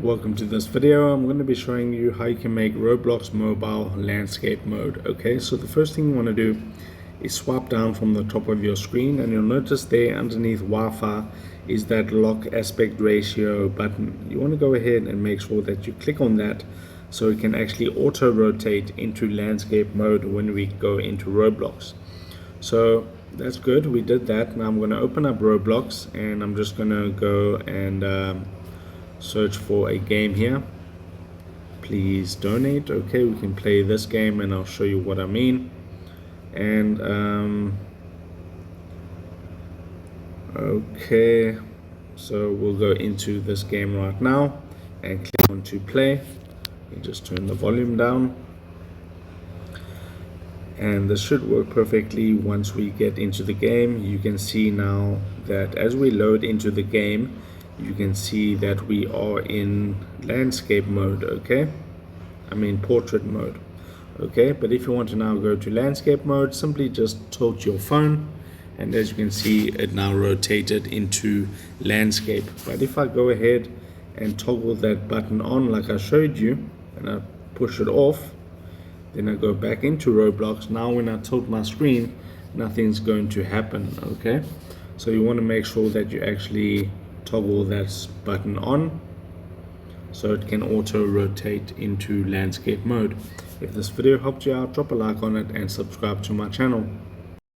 Welcome to this video. I'm going to be showing you how you can make Roblox mobile landscape mode. Okay, so the first thing you want to do is swipe down from the top of your screen, and you'll notice there underneath Wi-Fi is that lock aspect ratio button. You want to go ahead and make sure that you click on that so it can actually auto rotate into landscape mode when we go into Roblox. So that's good, we did that. Now I'm going to open up Roblox and I'm just going to go and search for a game here. Please donate. Okay, we can play this game and I'll show you what I mean. And okay, so we'll go into this game right now and click on to play. You just turn the volume down, and this should work perfectly. Once we get into the game, you can see now that as we load into the game, you can see that we are in landscape mode. Okay, I mean portrait mode. Okay, but if you want to now go to landscape mode, simply just tilt your phone, and as you can see, it now rotated into landscape. But if I go ahead and toggle that button on like I showed you, and I push it off, then I go back into Roblox. Now when I tilt my screen, nothing's going to happen. Okay, so you want to make sure that you actually toggle that button on so it can auto rotate into landscape mode. If this video helped you out, drop a like on it and subscribe to my channel.